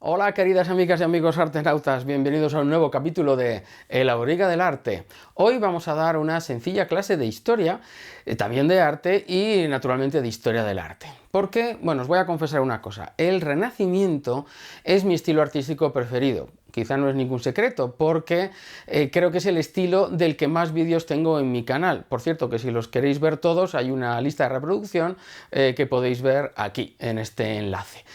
Hola queridas amigas y amigos artenautas, bienvenidos a un nuevo capítulo de El Auriga del Arte. Hoy vamos a dar una sencilla clase de historia, también de arte y naturalmente de historia del arte. Porque, bueno, os voy a confesar una cosa, el Renacimiento es mi estilo artístico preferido. Quizá no es ningún secreto, porque creo que es el estilo del que más vídeos tengo en mi canal. Por cierto, que si los queréis ver todos, hay una lista de reproducción que podéis ver aquí, en este enlace.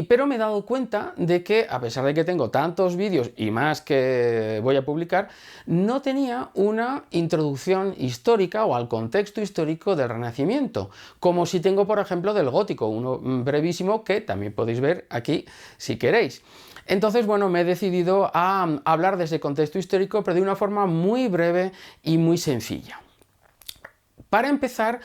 Pero me he dado cuenta de que, a pesar de que tengo tantos vídeos y más que voy a publicar, no tenía una introducción histórica o al contexto histórico del Renacimiento, como si tengo, por ejemplo, del Gótico, uno brevísimo que también podéis ver aquí si queréis. Entonces, bueno, me he decidido a hablar de ese contexto histórico, pero de una forma muy breve y muy sencilla. Para empezar,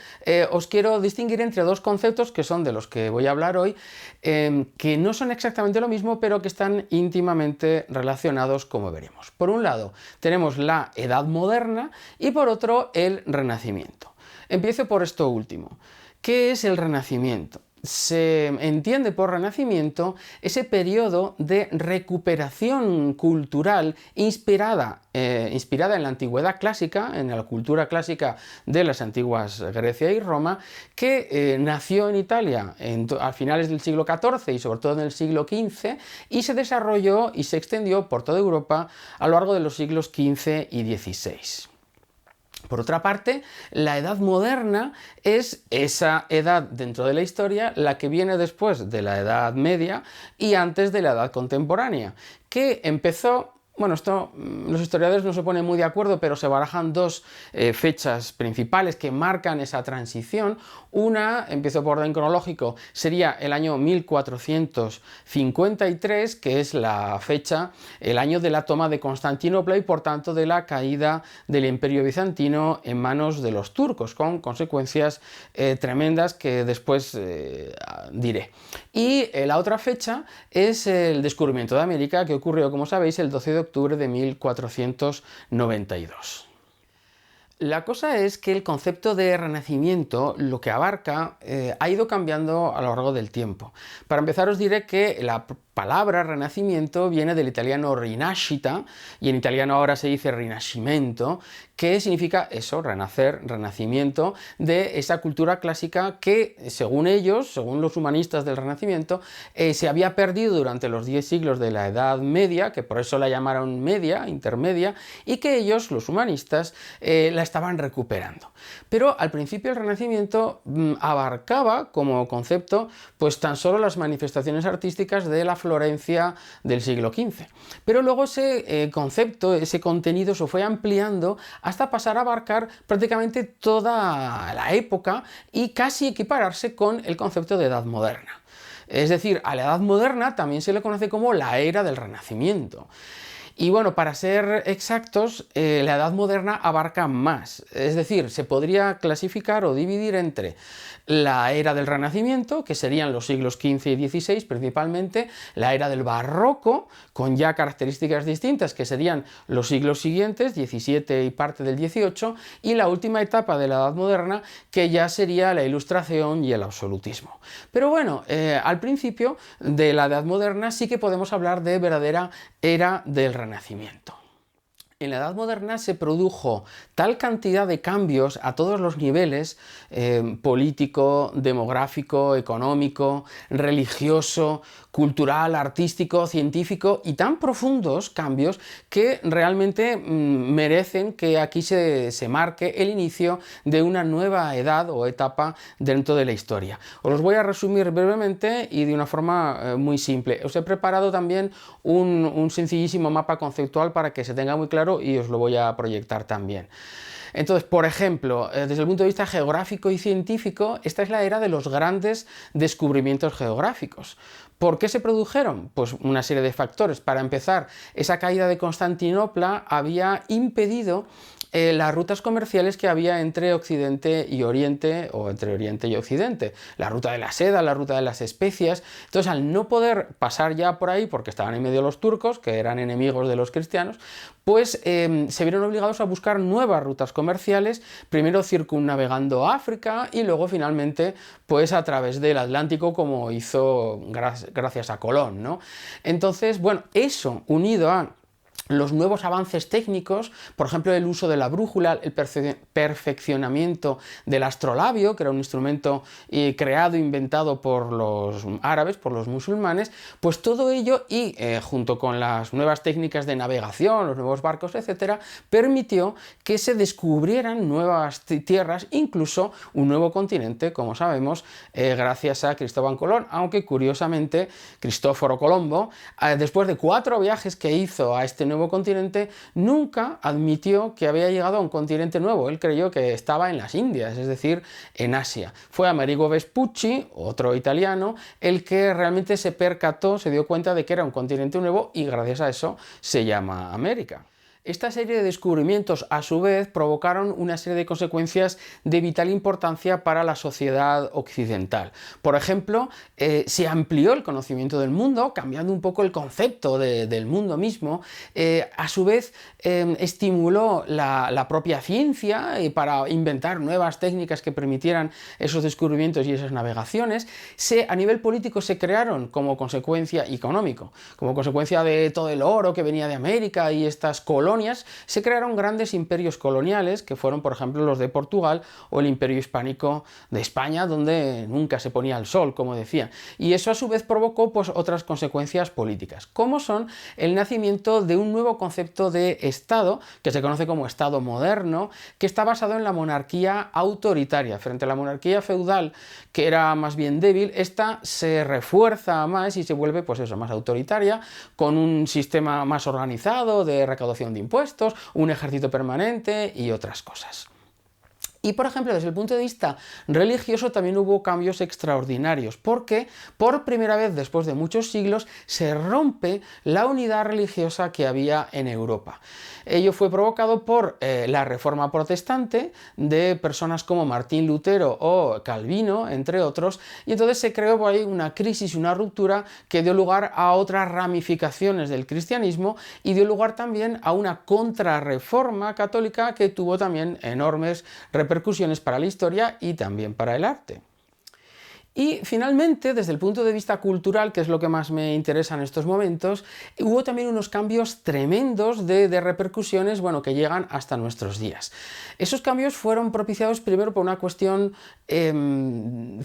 os quiero distinguir entre dos conceptos que son de los que voy a hablar hoy, que no son exactamente lo mismo, pero que están íntimamente relacionados, como veremos. Por un lado, tenemos la Edad Moderna y por otro, el Renacimiento. Empiezo por esto último. ¿Qué es el Renacimiento? Se entiende por Renacimiento ese periodo de recuperación cultural inspirada en la antigüedad clásica, en la cultura clásica de las antiguas Grecia y Roma, que nació en Italia a finales del siglo XIV y sobre todo en el siglo XV, y se desarrolló y se extendió por toda Europa a lo largo de los siglos XV y XVI. Por otra parte, la Edad Moderna es esa edad dentro de la historia, la que viene después de la Edad Media y antes de la Edad Contemporánea, que empezó. Bueno, esto los historiadores no se ponen muy de acuerdo, pero se barajan dos fechas principales que marcan esa transición. Una, empiezo por orden cronológico, sería el año 1453, que es la fecha, el año de la toma de Constantinopla y por tanto de la caída del Imperio Bizantino en manos de los turcos, con consecuencias tremendas que después diré. Y la otra fecha es el descubrimiento de América, que ocurrió, como sabéis, el 12 de octubre de 1492. La cosa es que el concepto de renacimiento, lo que abarca, ha ido cambiando a lo largo del tiempo. Para empezar os diré que la palabra renacimiento viene del italiano rinascita, y en italiano ahora se dice rinascimento, que significa eso, renacer, renacimiento, de esa cultura clásica que, según ellos, según los humanistas del Renacimiento, se había perdido durante los 10 siglos de la Edad Media, que por eso la llamaron media, intermedia, y que ellos, los humanistas, la estaban recuperando. Pero al principio el Renacimiento abarcaba como concepto pues tan solo las manifestaciones artísticas de la Florencia del siglo XV. Pero luego ese concepto, ese contenido se fue ampliando hasta pasar a abarcar prácticamente toda la época y casi equipararse con el concepto de Edad Moderna. Es decir, a la Edad Moderna también se le conoce como la era del Renacimiento. Y bueno, para ser exactos, la Edad Moderna abarca más. Es decir, se podría clasificar o dividir entre la era del Renacimiento, que serían los siglos XV y XVI principalmente, la era del Barroco, con ya características distintas, que serían los siglos siguientes, XVII y parte del XVIII, y la última etapa de la Edad Moderna, que ya sería la Ilustración y el absolutismo. Pero bueno, al principio de la Edad Moderna sí que podemos hablar de verdadera era del Renacimiento. En la Edad Moderna se produjo tal cantidad de cambios a todos los niveles, político, demográfico, económico, religioso, cultural, artístico, científico, y tan profundos cambios que realmente merecen que aquí se marque el inicio de una nueva edad o etapa dentro de la historia. Os los voy a resumir brevemente y de una forma muy simple. Os he preparado también un sencillísimo mapa conceptual para que se tenga muy claro y os lo voy a proyectar también. Entonces, por ejemplo, desde el punto de vista geográfico y científico, esta es la era de los grandes descubrimientos geográficos. ¿Por qué se produjeron? Pues una serie de factores. Para empezar, esa caída de Constantinopla había impedido las rutas comerciales que había entre Occidente y Oriente, o entre Oriente y Occidente, la ruta de la seda, la ruta de las especias. Entonces, al no poder pasar ya por ahí, porque estaban en medio los turcos, que eran enemigos de los cristianos, pues se vieron obligados a buscar nuevas rutas comerciales, primero circunnavegando África y luego finalmente pues a través del Atlántico, como hizo gracias a Colón, ¿no? Entonces, bueno, eso unido a los nuevos avances técnicos, por ejemplo, el uso de la brújula, el perfeccionamiento del astrolabio, que era un instrumento creado e inventado por los árabes, por los musulmanes, pues todo ello y junto con las nuevas técnicas de navegación, los nuevos barcos, etcétera, permitió que se descubrieran nuevas tierras, incluso un nuevo continente, como sabemos, gracias a Cristóbal Colón, aunque curiosamente Cristóforo Colombo, después de 4 viajes que hizo a este nuevo continente, nunca admitió que había llegado a un continente nuevo. Él creyó que estaba en las Indias, es decir, en Asia. Fue Amerigo Vespucci, otro italiano, el que realmente se percató, se dio cuenta de que era un continente nuevo y gracias a eso se llama América. Esta serie de descubrimientos, a su vez, provocaron una serie de consecuencias de vital importancia para la sociedad occidental. Por ejemplo, se amplió el conocimiento del mundo, cambiando un poco el concepto del mundo mismo. A su vez, estimuló la propia ciencia para inventar nuevas técnicas que permitieran esos descubrimientos y esas navegaciones. A nivel político se crearon como consecuencia económico, como consecuencia de todo el oro que venía de América y estas colonias, se crearon grandes imperios coloniales que fueron, por ejemplo, los de Portugal o el imperio hispánico de España, donde nunca se ponía el sol, como decía. Y eso a su vez provocó pues, otras consecuencias políticas, como son el nacimiento de un nuevo concepto de Estado, que se conoce como Estado moderno, que está basado en la monarquía autoritaria. Frente a la monarquía feudal, que era más bien débil, esta se refuerza más y se vuelve, pues eso, más autoritaria, con un sistema más organizado de recaudación de impuestos, un ejército permanente y otras cosas. Y, por ejemplo, desde el punto de vista religioso también hubo cambios extraordinarios, porque por primera vez después de muchos siglos se rompe la unidad religiosa que había en Europa. Ello fue provocado por la Reforma Protestante de personas como Martín Lutero o Calvino, entre otros, y entonces se creó por ahí una crisis, una ruptura que dio lugar a otras ramificaciones del cristianismo y dio lugar también a una contrarreforma católica que tuvo también enormes repercusiones para la historia y también para el arte. Y finalmente, desde el punto de vista cultural, que es lo que más me interesa en estos momentos, hubo también unos cambios tremendos de repercusiones, bueno, que llegan hasta nuestros días. Esos cambios fueron propiciados primero por una cuestión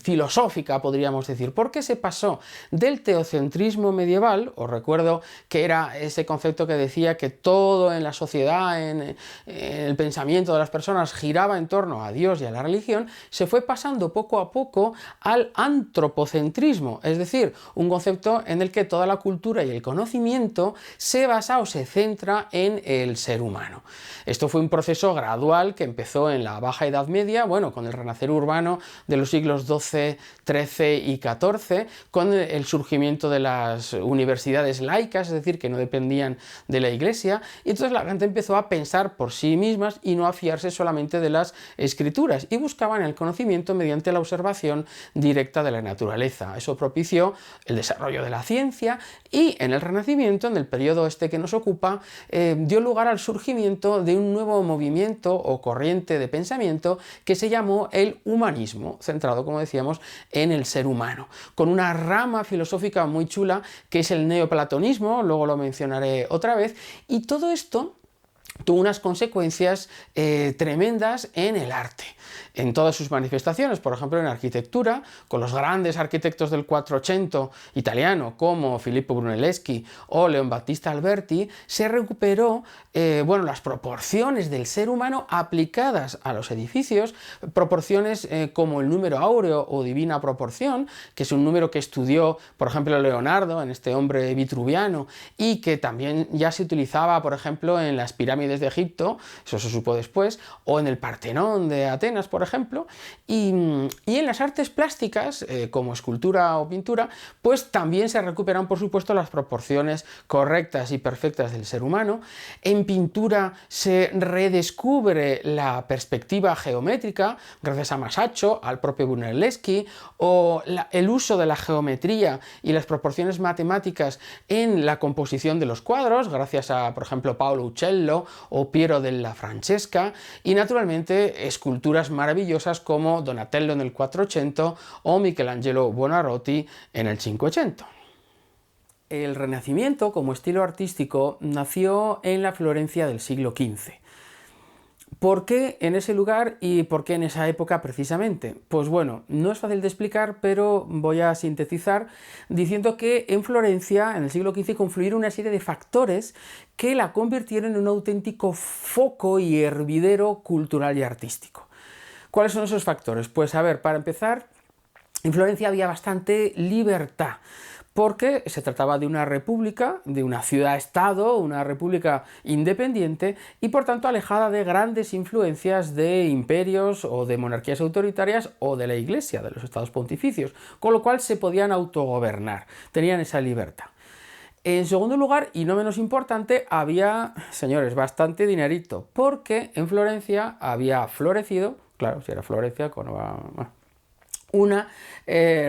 filosófica, podríamos decir, porque se pasó del teocentrismo medieval, os recuerdo que era ese concepto que decía que todo en la sociedad, en el pensamiento de las personas giraba en torno a Dios y a la religión, se fue pasando poco a poco al antropocentrismo, es decir, un concepto en el que toda la cultura y el conocimiento se basa o se centra en el ser humano. Esto fue un proceso gradual que empezó en la Baja Edad Media, bueno, con el renacer urbano de los siglos XII, XIII y XIV, con el surgimiento de las universidades laicas, es decir, que no dependían de la Iglesia, y entonces la gente empezó a pensar por sí mismas y no a fiarse solamente de las escrituras, y buscaban el conocimiento mediante la observación directa de la naturaleza. Eso propició el desarrollo de la ciencia y en el Renacimiento, en el periodo este que nos ocupa, dio lugar al surgimiento de un nuevo movimiento o corriente de pensamiento que se llamó el humanismo, centrado, como decíamos, en el ser humano, con una rama filosófica muy chula que es el neoplatonismo, luego lo mencionaré otra vez, y todo esto tuvo unas consecuencias tremendas en el arte, en todas sus manifestaciones, por ejemplo en arquitectura, con los grandes arquitectos del Quattrocento italiano como Filippo Brunelleschi o Leon Battista Alberti, se recuperó las proporciones del ser humano aplicadas a los edificios, proporciones como el número áureo o divina proporción, que es un número que estudió, por ejemplo, Leonardo en este hombre vitruviano y que también ya se utilizaba, por ejemplo, en las pirámides pirámides de Egipto, eso se supo después, o en el Partenón de Atenas, por ejemplo, y en las artes plásticas, como escultura o pintura, pues también se recuperan, por supuesto, las proporciones correctas y perfectas del ser humano. En pintura se redescubre la perspectiva geométrica, gracias a Masaccio, al propio Brunelleschi, o el uso de la geometría y las proporciones matemáticas en la composición de los cuadros, gracias a, por ejemplo, Paolo Uccello o Piero della Francesca, y naturalmente esculturas maravillosas como Donatello en el 400 o Michelangelo Buonarroti en el 500. El Renacimiento, como estilo artístico, nació en la Florencia del siglo XV. ¿Por qué en ese lugar y por qué en esa época precisamente? Pues bueno, no es fácil de explicar, pero voy a sintetizar diciendo que en Florencia, en el siglo XV, confluyeron una serie de factores que la convirtieron en un auténtico foco y hervidero cultural y artístico. ¿Cuáles son esos factores? Pues a ver, para empezar, en Florencia había bastante libertad, porque se trataba de una república, de una ciudad-estado, una república independiente y por tanto alejada de grandes influencias de imperios o de monarquías autoritarias o de la Iglesia, de los estados pontificios, con lo cual se podían autogobernar, tenían esa libertad. En segundo lugar, y no menos importante, había, señores, bastante dinerito, porque en Florencia había florecido, claro, si era Florencia, una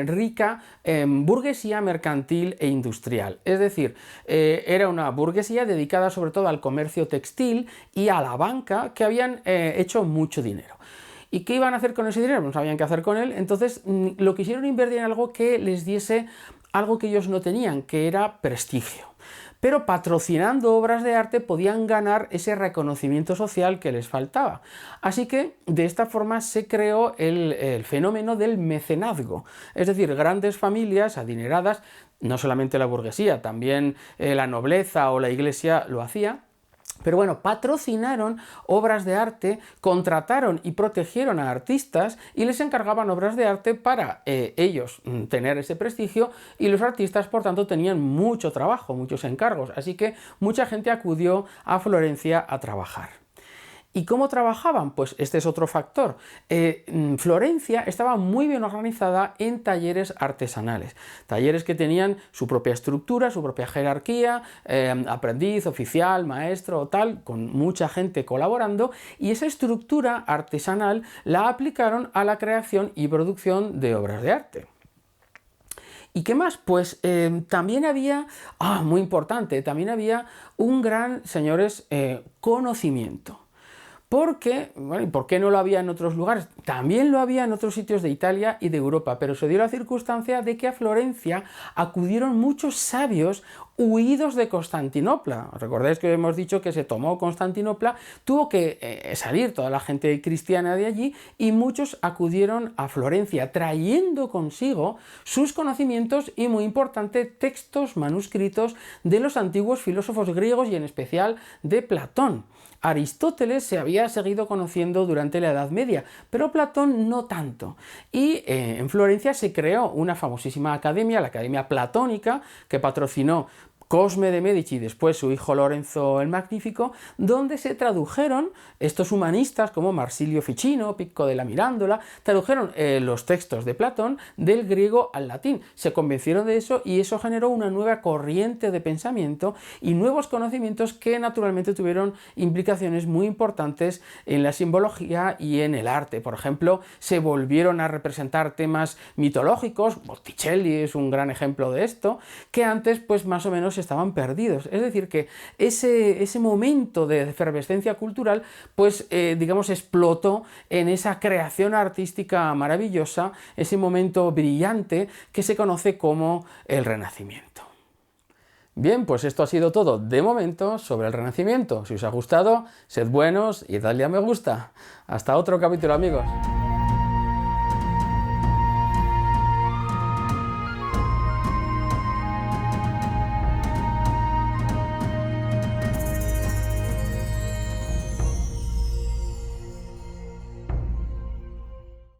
rica burguesía mercantil e industrial. Es decir, era una burguesía dedicada sobre todo al comercio textil y a la banca, que habían hecho mucho dinero. ¿Y qué iban a hacer con ese dinero? No sabían qué hacer con él, entonces lo quisieron invertir en algo que les diese algo que ellos no tenían, que era prestigio. Pero patrocinando obras de arte podían ganar ese reconocimiento social que les faltaba. Así que de esta forma se creó el fenómeno del mecenazgo, es decir, grandes familias adineradas, no solamente la burguesía, también la nobleza o la iglesia lo hacía. Pero bueno, patrocinaron obras de arte, contrataron y protegieron a artistas y les encargaban obras de arte para ellos tener ese prestigio, y los artistas, por tanto, tenían mucho trabajo, muchos encargos. Así que mucha gente acudió a Florencia a trabajar. ¿Y cómo trabajaban? Pues este es otro factor. Florencia estaba muy bien organizada en talleres artesanales, talleres que tenían su propia estructura, su propia jerarquía, aprendiz, oficial, maestro o tal, con mucha gente colaborando, y esa estructura artesanal la aplicaron a la creación y producción de obras de arte. ¿Y qué más? Pues también había, muy importante, también había un gran, señores, conocimiento. Porque, bueno, ¿y por qué no lo había en otros lugares? También lo había en otros sitios de Italia y de Europa, pero se dio la circunstancia de que a Florencia acudieron muchos sabios huidos de Constantinopla. Recordáis que hemos dicho que se tomó Constantinopla, tuvo que salir toda la gente cristiana de allí y muchos acudieron a Florencia trayendo consigo sus conocimientos y, muy importante, textos manuscritos de los antiguos filósofos griegos y en especial de Platón. Aristóteles se había seguido conociendo durante la Edad Media, pero Platón no tanto. Y en Florencia se creó una famosísima academia, la Academia Platónica, que patrocinó Cosme de Medici y después su hijo Lorenzo el Magnífico, donde se tradujeron estos humanistas como Marsilio Ficino, Pico de la Mirandola, tradujeron los textos de Platón del griego al latín. Se convencieron de eso y eso generó una nueva corriente de pensamiento y nuevos conocimientos que naturalmente tuvieron implicaciones muy importantes en la simbología y en el arte. Por ejemplo, se volvieron a representar temas mitológicos, Botticelli es un gran ejemplo de esto, que antes pues más o menos estaban perdidos. Es decir, que ese momento de efervescencia cultural, pues digamos, explotó en esa creación artística maravillosa, ese momento brillante que se conoce como el Renacimiento. Bien, pues esto ha sido todo de momento sobre el Renacimiento. Si os ha gustado, sed buenos y dadle a me gusta. Hasta otro capítulo, amigos.